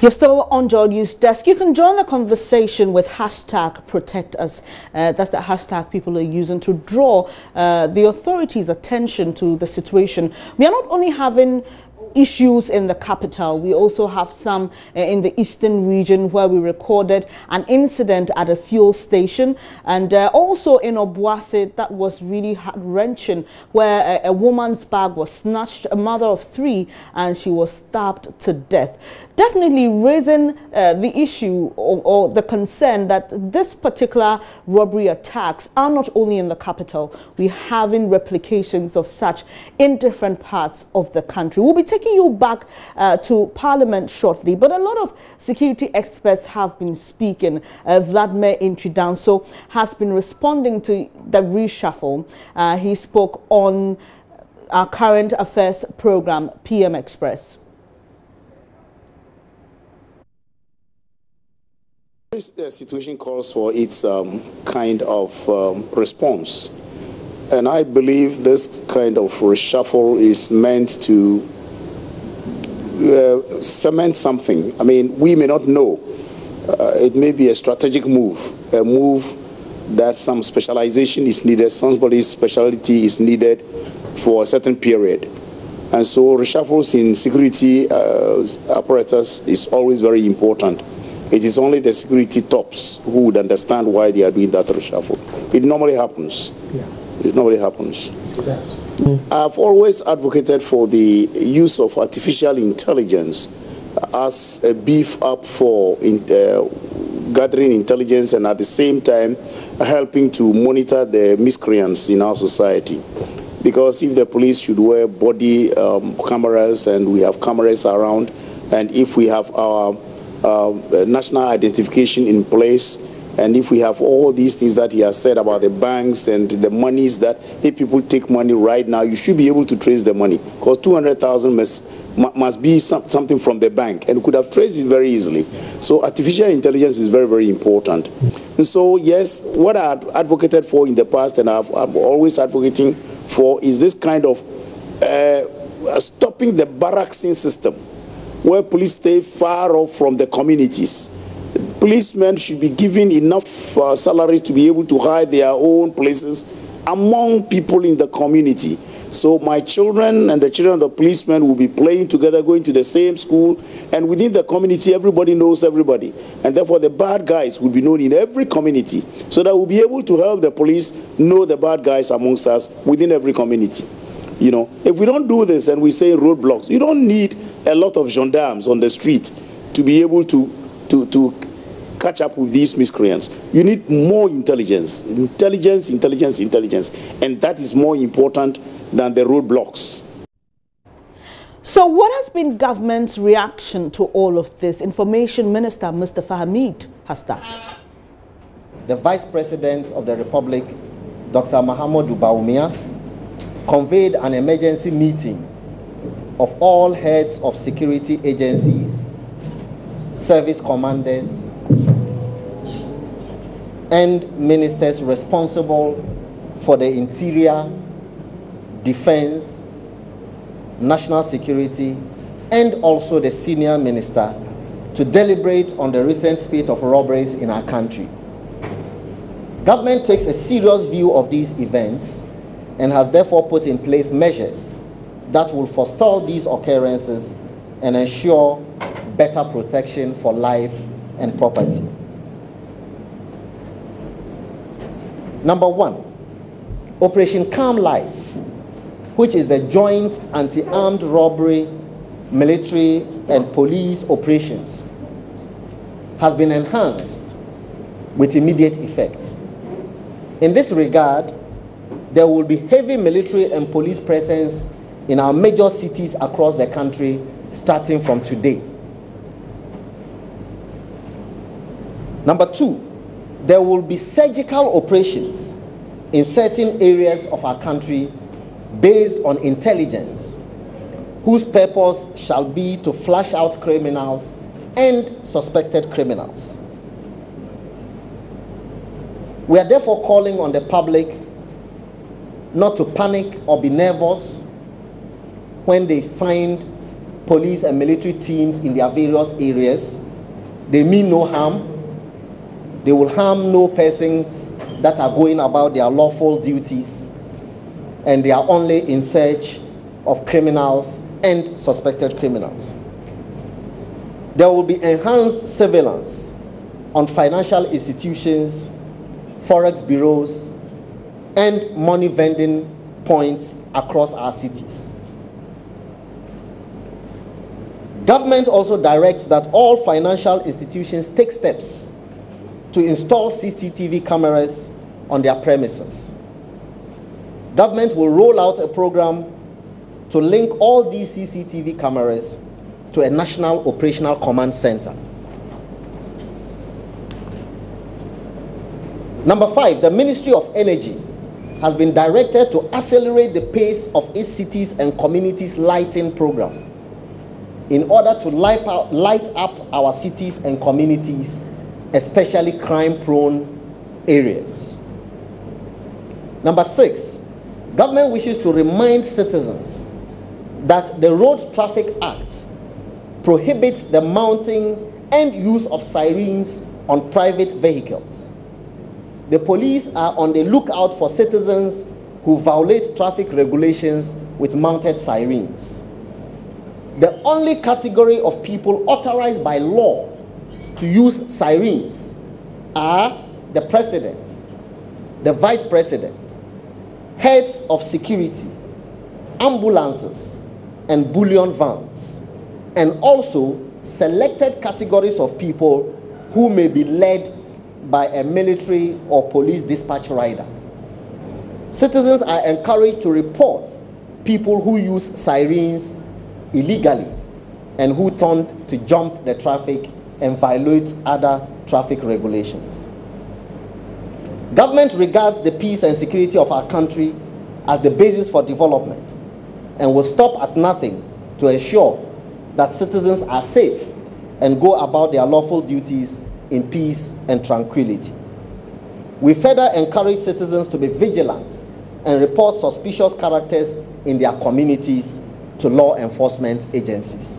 You're still on Joy News Desk. You can join the conversation with hashtag Protect Us. That's the hashtag people are using to draw the authorities' attention to the situation. We are not only having issues in the capital, we also have some in the eastern region where we recorded an incident at a fuel station, and also in Obuasi that was really heart-wrenching, where a woman's bag was snatched, a mother of 3, and she was stabbed to death. Definitely raising the issue or the concern that this particular robbery attacks are not only in the capital, we're having replications of such in different parts of the country. We'll be taking you back to Parliament shortly, but a lot of security experts have been speaking. Vladimir Intridanso has been responding to the reshuffle. He spoke on our current affairs program, PM Express. This situation calls for its kind of response. And I believe this kind of reshuffle is meant to cement something. I mean, we may not know. It may be a strategic move, a move that some specialization is needed, somebody's specialty is needed for a certain period. And so reshuffles in security apparatus is always very important. It is only the security tops who would understand why they are doing that reshuffle. It normally happens. Yeah. It normally happens. Yes. I've always advocated for the use of artificial intelligence as a beef up for gathering intelligence and at the same time helping to monitor the miscreants in our society. Because if the police should wear body cameras and we have cameras around, and if we have our national identification in place, and if we have all these things that he has said about the banks and the monies, that if people take money right now, you should be able to trace the money, because 200,000 must be something from the bank, and we could have traced it very easily. So artificial intelligence is very, very important. And so yes, what I advocated for in the past, and I'm always advocating for, is this kind of stopping the barracksing system, where police stay far off from the communities. Policemen should be given enough salaries to be able to hide their own places among people in the community. So my children and the children of the policemen will be playing together, going to the same school, and within the community, everybody knows everybody. And therefore, the bad guys will be known in every community, so that we'll be able to help the police know the bad guys amongst us within every community. You know, if we don't do this and we say roadblocks, you don't need a lot of gendarmes on the street to be able to catch up with these miscreants. You need more intelligence, intelligence, and that is more important than the roadblocks. So what has been government's reaction to all of this? Information Minister Mustafa Hamid has that. The Vice President of the Republic, Dr. Mahamudu Bawumia, convened an emergency meeting of all heads of security agencies, service commanders, and ministers responsible for the interior, defense, national security, and also the senior minister to deliberate on the recent spate of robberies in our country. Government takes a serious view of these events and has therefore put in place measures that will forestall these occurrences and ensure better protection for life and property. Number 1, Operation Calm Life, which is the joint anti-armed robbery, military and police operations, has been enhanced with immediate effect. In this regard, there will be heavy military and police presence in our major cities across the country starting from today. Number 2, there will be surgical operations in certain areas of our country based on intelligence, whose purpose shall be to flush out criminals and suspected criminals. We are therefore calling on the public not to panic or be nervous when they find police and military teams in their various areas. They mean no harm. They will harm no persons that are going about their lawful duties, and they are only in search of criminals and suspected criminals. There will be enhanced surveillance on financial institutions, forex bureaus, and money vending points across our cities. Government also directs that all financial institutions take steps to install CCTV cameras on their premises. Government will roll out a program to link all these CCTV cameras to a national operational command center. Number 5, the Ministry of Energy has been directed to accelerate the pace of its cities and communities lighting program in order to light up our cities and communities, especially crime-prone areas. Number 6, government wishes to remind citizens that the Road Traffic Act prohibits the mounting and use of sirens on private vehicles. The police are on the lookout for citizens who violate traffic regulations with mounted sirens. The only category of people authorized by law to use sirens are the president, the vice president, heads of security, ambulances, and bullion vans, and also selected categories of people who may be led by a military or police dispatch rider. Citizens are encouraged to report people who use sirens illegally and who tend to jump the traffic and violate other traffic regulations. Government regards the peace and security of our country as the basis for development and will stop at nothing to ensure that citizens are safe and go about their lawful duties in peace and tranquility. We further encourage citizens to be vigilant and report suspicious characters in their communities to law enforcement agencies.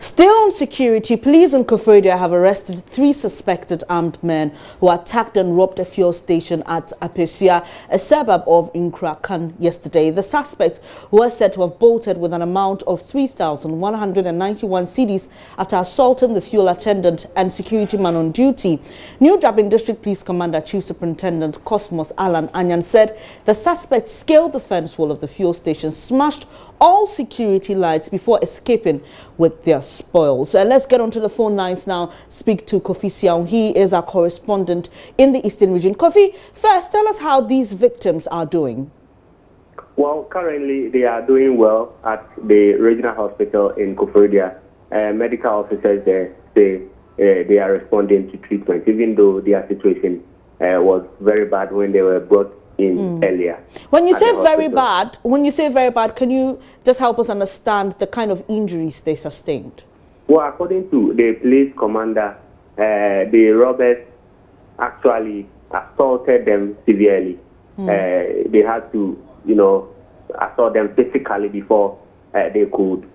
Still on security, police in Koforidua have arrested 3 suspected armed men who attacked and robbed a fuel station at Apesia, a suburb of Nkrakan, yesterday. The suspects were said to have bolted with an amount of 3,191 cedis after assaulting the fuel attendant and security man on duty. New Dublin District Police Commander Chief Superintendent Cosmos Alan Anyan said the suspects scaled the fence wall of the fuel station, smashed all security lights before escaping with their spoils. Let's get onto the phone lines now. Speak to Kofi Siaung. He is our correspondent in the Eastern region. Kofi, first tell us how these victims are doing. Well, currently they are doing well at the regional hospital in Koforidua. Medical officers there say they are responding to treatment, even though their situation was very bad when they were brought in earlier. When you say very bad, can you just help us understand the kind of injuries they sustained? Well, according to the police commander, the robbers actually assaulted them severely. They had to, assault them physically before they could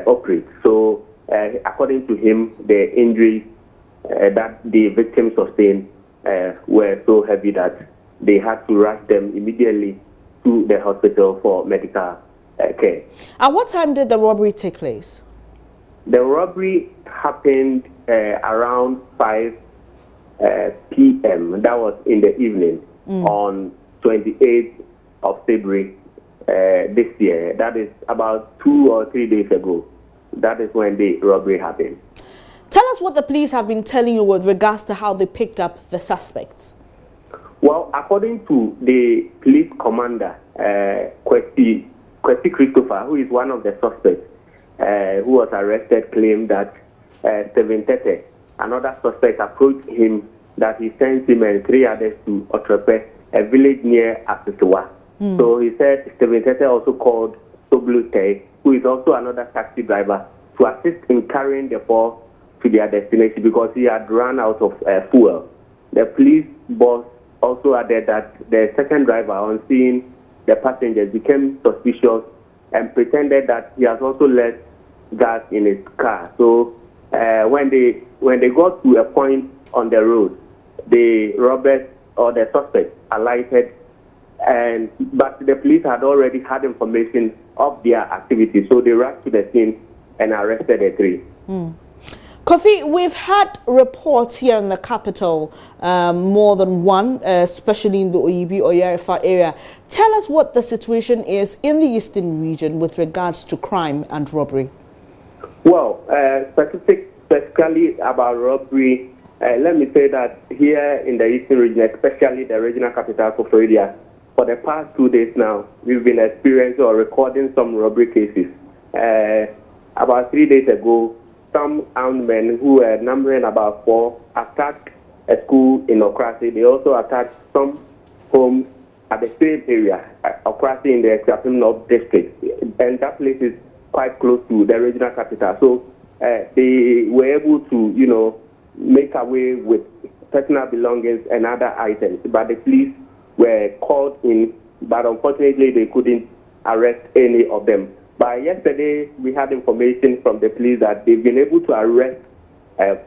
operate. So, according to him, the injuries that the victims sustained were so heavy that they had to rush them immediately to the hospital for medical care. At what time did the robbery take place? The robbery happened around 5 p.m. That was in the evening on 28th of February this year. That is about 2 or 3 days ago. That is when the robbery happened. Tell us what the police have been telling you with regards to how they picked up the suspects. Well, according to the police commander, Kwesi Christopher, who is one of the suspects who was arrested, claimed that Steven Tete, another suspect, approached him that he sent him and 3 others to Otrepe, a village near Apesewa. So he said Steven Tete also called Soblu Tay, who is also another taxi driver, to assist in carrying the 4 to their destination because he had run out of fuel. The police boss also added that the second driver, on seeing the passengers, became suspicious and pretended that he has also left gas in his car. So when they got to a point on the road, the robbers or the suspect alighted, but the police had already had information of their activity, so they rushed to the scene and arrested the three. Kofi, we've had reports here in the capital, more than one, especially in the Oyibi or Yarifa area. Tell us what the situation is in the eastern region with regards to crime and robbery. Well, specifically about robbery, let me say that here in the eastern region, especially the regional capital of Florida, for the past 2 days now, we've been experiencing or recording some robbery cases. About 3 days ago, some armed men who were numbering about 4 attacked a school in Okrasi. They also attacked some homes at the same area, Okrasi in the Extreme North District. And that place is quite close to the regional capital. So they were able to, make away with personal belongings and other items. But the police were called in, but unfortunately they couldn't arrest any of them. But yesterday, we had information from the police that they've been able to arrest 3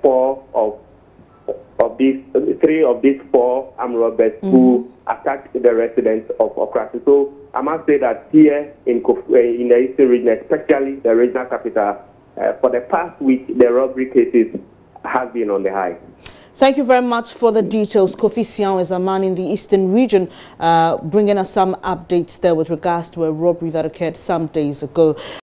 of these 4 armed robbers who attacked the residents of Okrasi. So I must say that here in the eastern region, especially the regional capital, for the past week, the robbery cases have been on the high. Thank you very much for the details. Kofi Sian is a man in the eastern region, bringing us some updates there with regards to a robbery that occurred some days ago.